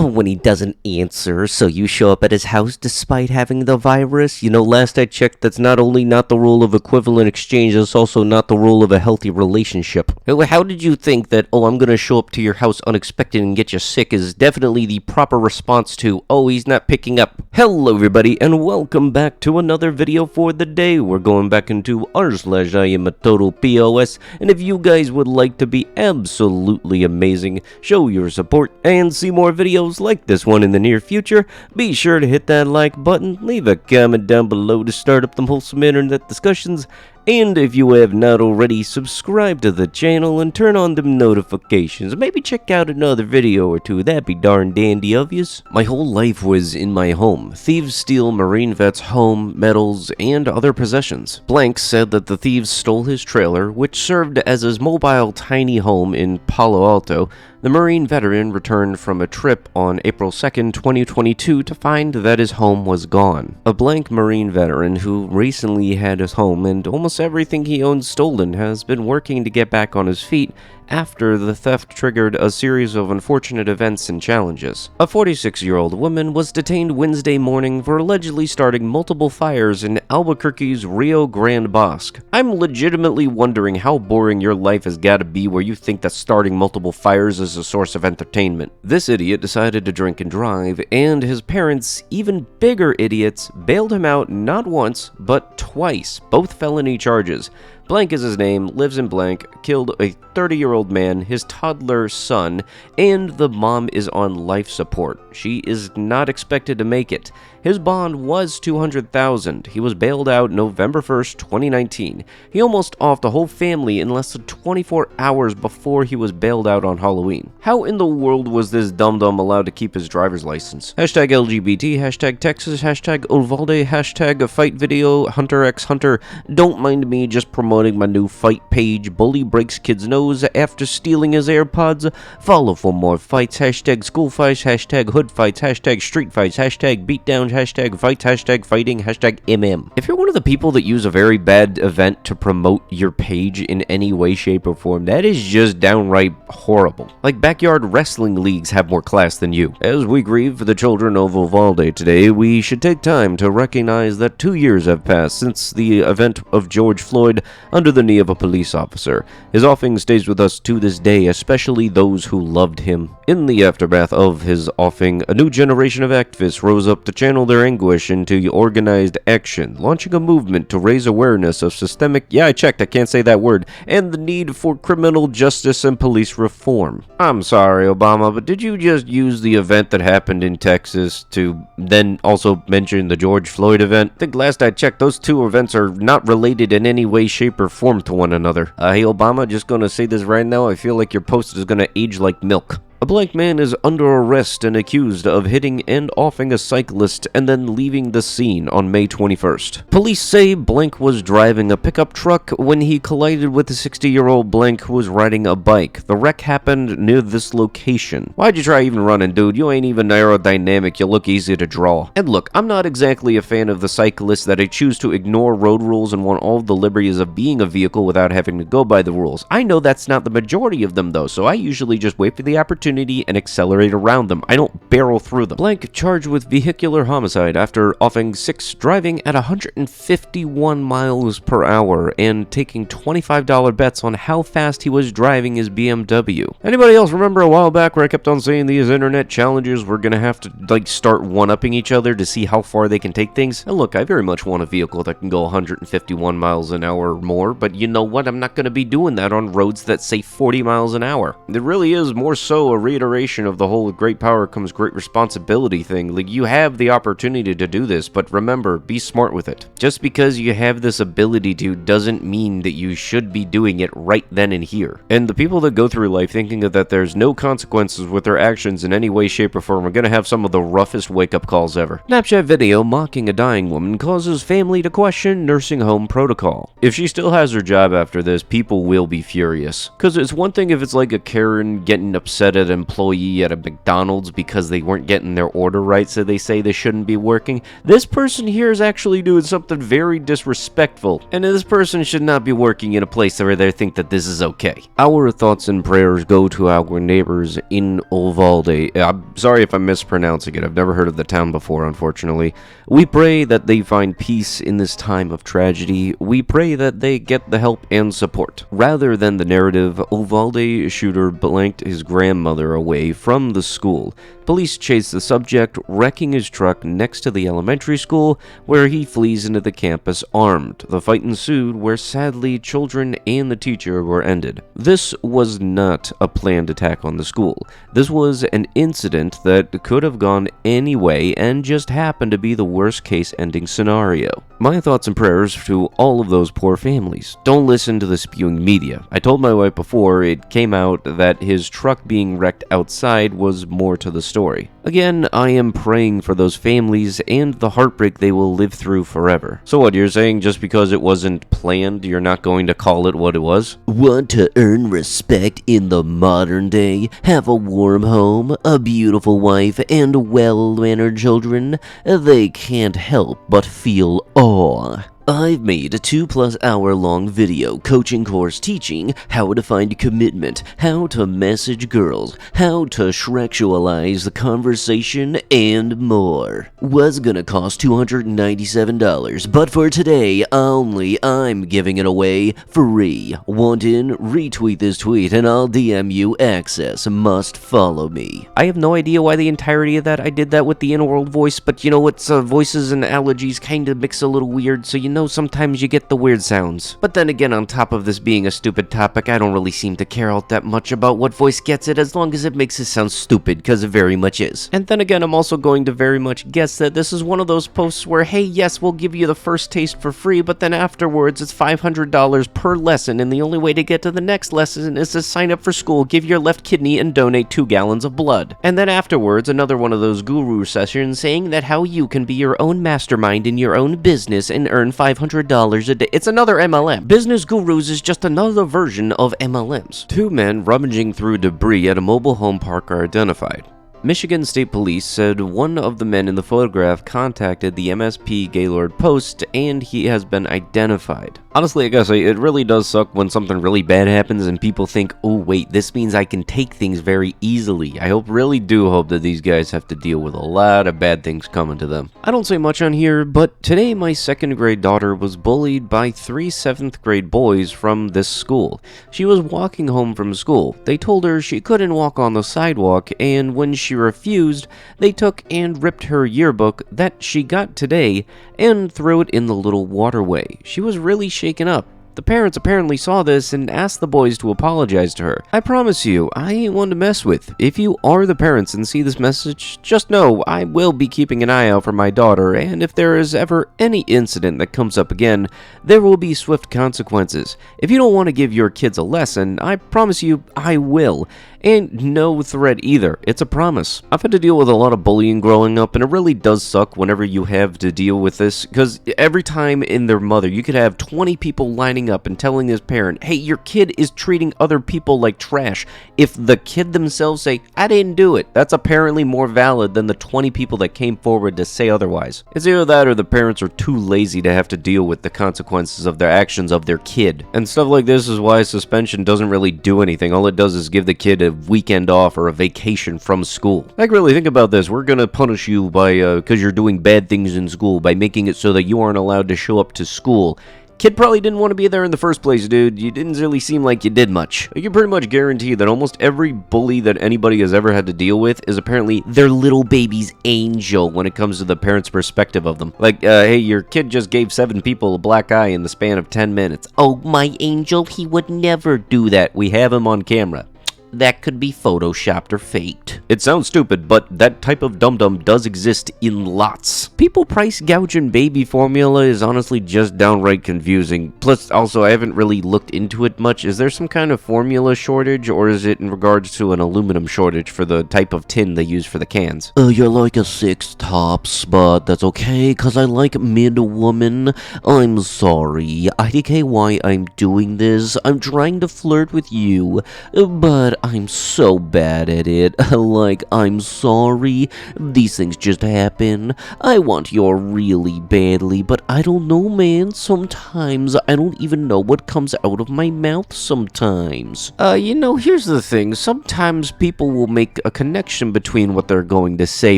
when he doesn't answer, so you show up at his house despite having the virus. You know, last I checked, that's not only not the rule of equivalent exchange, it's also not the rule of a healthy relationship. How did you think that, I'm gonna show up to your house unexpected and get you sick is definitely the proper response to, he's not picking up. Hello everybody, and welcome back to another video for the day. We're going back into r/iamatotalpieceofsh, and if you guys would like to be absolutely amazing, show your support, and see more videos like this one in the near future, be sure to hit that like button, leave a comment down below to start up them wholesome internet discussions, and if you have not already, subscribe to the channel and turn on them notifications. Maybe check out another video or two, that'd be darn dandy of yous. My whole life was in my home. Thieves steal Marine vet's home, medals, and other possessions. Blank said that the thieves stole his trailer, which served as his mobile tiny home in Palo Alto. The Marine veteran returned from a trip on April 2nd, 2022 to find that his home was gone. A Blank Marine veteran who recently had his home and almost everything he owns stolen has been working to get back on his feet after the theft triggered a series of unfortunate events and challenges. A 46-year-old woman was detained Wednesday morning for allegedly starting multiple fires in Albuquerque's Rio Grande Bosque. I'm legitimately wondering how boring your life has got to be where you think that starting multiple fires is a source of entertainment. This idiot decided to drink and drive, and his parents, even bigger idiots, bailed him out not once, but twice, both felony charges. Blank is his name, lives in Blank, killed a 30-year-old man, his toddler son, and the mom is on life support. She is not expected to make it. His bond was $200,000. He was bailed out November 1st, 2019. He almost offed the whole family in less than 24 hours before he was bailed out on Halloween. How in the world was this dum-dum allowed to keep his driver's license? Hashtag LGBT, hashtag Texas, hashtag Uvalde, hashtag fight video, Hunter x Hunter. Don't mind me just promoting my new fight page. Bully breaks kid's nose after stealing his AirPods. Follow for more fights. Hashtag school fights, hashtag hood fights, hashtag street fights, hashtag beatdown, hashtag fights, hashtag fighting, hashtag MM. If you're one of the people that use a very bad event to promote your page in any way, shape, or form, that is just downright horrible. Like backyard wrestling leagues have more class than you. As we grieve for the children of Uvalde today, we should take time to recognize that 2 years have passed since the event of George Floyd under the knee of a police officer. His offing stays with us to this day, especially those who loved him. In the aftermath of his offing, a new generation of activists rose up to channel their anguish into organized action, launching a movement to raise awareness of systemic, I can't say that word, and the need for criminal justice and police reform. I'm sorry, Obama, but did you just use the event that happened in Texas to then also mention the George Floyd event? I think last I checked, those two events are not related in any way, shape, or form to one another. Hey Obama, just gonna say this right now, I feel like your post is gonna age like milk. A Blank man is under arrest and accused of hitting and offing a cyclist and then leaving the scene on May 21st. Police say Blank was driving a pickup truck when he collided with a 60-year-old Blank who was riding a bike. The wreck happened near this location. Why'd you try even running, dude? You ain't even aerodynamic, you look easy to draw. And look, I'm not exactly a fan of the cyclists that choose to ignore road rules and want all of the liberties of being a vehicle without having to go by the rules. I know that's not the majority of them though, so I usually just wait for the opportunity and accelerate around them. I don't barrel through them. Blank charged with vehicular homicide after offing 6 driving at 151 miles per hour and taking $25 bets on how fast he was driving his BMW. Anybody else remember a while back where I kept on saying these internet challengers were gonna have to start one-upping each other to see how far they can take things? And look, I very much want a vehicle that can go 151 miles an hour or more, but you know what? I'm not gonna be doing that on roads that say 40 miles an hour. It really is more so a reiteration of the whole great power comes great responsibility thing. Like, you have the opportunity to do this, but remember, be smart with it. Just because you have this ability to doesn't mean that you should be doing it right then and here. And the people that go through life thinking that there's no consequences with their actions in any way, shape, or form are gonna have some of the roughest wake-up calls ever. Snapchat video mocking a dying woman causes family to question nursing home protocol. If she still has her job after this, people will be furious. Cause it's one thing if it's like a Karen getting upset at an employee at a McDonald's because they weren't getting their order right, so they say they shouldn't be working. This person here is actually doing something very disrespectful, and this person should not be working in a place where they think that this is okay. Our thoughts and prayers go to our neighbors in Uvalde. I'm sorry if I'm mispronouncing it. I've never heard of the town before, unfortunately. We pray that they find peace in this time of tragedy. We pray that they get the help and support. Rather than the narrative, Uvalde shooter blanked his grandmother away from the school. Police chase the subject, wrecking his truck next to the elementary school, where he flees into the campus armed. The fight ensued, where sadly children and the teacher were ended. This was not a planned attack on the school. This was an incident that could have gone any way and just happened to be the worst case ending scenario. My thoughts and prayers to all of those poor families. Don't listen to the spewing media. I told my wife before it came out that his truck being wrecked outside was more to the story. Again, I am praying for those families and the heartbreak they will live through forever. So what, you're saying just because it wasn't planned, you're not going to call it what it was? Want to earn respect in the modern day? Have a warm home, a beautiful wife, and well-mannered children? They can't help but feel awe. I've made a 2+ hour long video coaching course teaching how to find commitment, how to message girls, how to shrexualize the conversation, and more. Was gonna cost $297, but for today only, I'm giving it away free. Want in? Retweet this tweet and I'll DM you access. Must follow me. I have no idea why the entirety of that I did that with the in-world voice, but you know what, voices and allergies kind of mix a little weird, so you know sometimes you get the weird sounds. But then again, on top of this being a stupid topic, I don't really seem to care all that much about what voice gets it as long as it makes it sound stupid, because it very much is. And then again, I'm also going to very much guess that this is one of those posts where, hey, yes, we'll give you the first taste for free, but then afterwards it's $500 per lesson, and the only way to get to the next lesson is to sign up for school, give your left kidney, and donate 2 gallons of blood. And then afterwards, another one of those guru sessions saying that how you can be your own mastermind in your own business and earn $500 a day. It's another MLM. Business Gurus is just another version of MLMs. 2 men rummaging through debris at a mobile home park are identified. Michigan State Police said one of the men in the photograph contacted the MSP Gaylord Post and he has been identified. Honestly, I gotta say, it really does suck when something really bad happens and people think, oh wait, this means I can take things very easily. I really do hope that these guys have to deal with a lot of bad things coming to them. I don't say much on here, but today my 2nd grade daughter was bullied by 3 7th grade boys from this school. She was walking home from school. They told her she couldn't walk on the sidewalk, and when she refused, they took and ripped her yearbook that she got today and threw it in the little waterway. She was really shaken up. The parents apparently saw this and asked the boys to apologize to her. I promise you, I ain't one to mess with. If you are the parents and see this message, just know I will be keeping an eye out for my daughter, and if there is ever any incident that comes up again, there will be swift consequences. If you don't want to give your kids a lesson, I promise you I will. And no threat either. It's a promise. I've had to deal with a lot of bullying growing up, and it really does suck whenever you have to deal with this, because every time in their mother, you could have 20 people lining up and telling this parent, hey, your kid is treating other people like trash. If the kid themselves say, I didn't do it, that's apparently more valid than the 20 people that came forward to say otherwise. It's either that or the parents are too lazy to have to deal with the consequences of their actions of their kid. And stuff like this is why suspension doesn't really do anything. All it does is give the kid a weekend off or a vacation from school. Like, really, think about this. We're gonna punish you by, because you're doing bad things in school, by making it so that you aren't allowed to show up to school. Kid probably didn't want to be there in the first place, dude. You didn't really seem like you did much. You can pretty much guarantee that almost every bully that anybody has ever had to deal with is apparently their little baby's angel when it comes to the parent's perspective of them. Like, hey, your kid just gave 7 people a black eye in the span of 10 minutes. Oh, my angel, he would never do that. We have him on camera. That could be photoshopped or faked. It sounds stupid, but that type of dum-dum does exist in lots. People price gouging baby formula is honestly just downright confusing. Plus, also, I haven't really looked into it much. Is there some kind of formula shortage, or is it in regards to an aluminum shortage for the type of tin they use for the cans? You're like a 6 tops, but that's okay, cause I like mid-woman. I'm sorry. IDK why I'm doing this. I'm trying to flirt with you, but I'm so bad at it. Like, I'm sorry. These things just happen. I want your really badly, but I don't know, man. Sometimes I don't even know what comes out of my mouth sometimes. Here's the thing. Sometimes people will make a connection between what they're going to say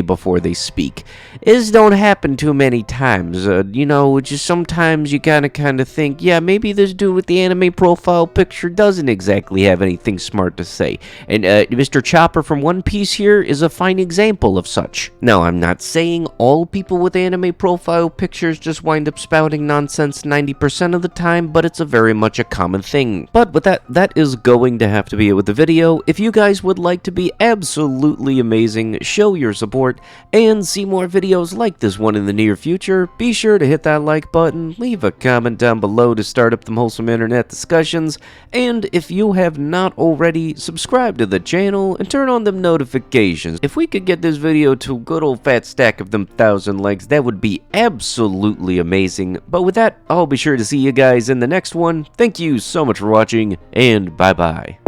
before they speak. This don't happen too many times. Just sometimes you kind of think, yeah, maybe this dude with the anime profile picture doesn't exactly have anything smart to say. And Mr. Chopper from One Piece here is a fine example of such. Now, I'm not saying all people with anime profile pictures just wind up spouting nonsense 90% of the time, but it's a very much a common thing. But with that is going to have to be it with the video. If you guys would like to be absolutely amazing, show your support, and see more videos like this one in the near future, be sure to hit that like button, leave a comment down below to start up them wholesome internet discussions, and if you have not already, subscribe to the channel and turn on them notifications. If we could get this video to a good old fat stack of them 1,000 likes, that would be absolutely amazing. But with that, I'll be sure to see you guys in the next one. Thank you so much for watching, and bye-bye.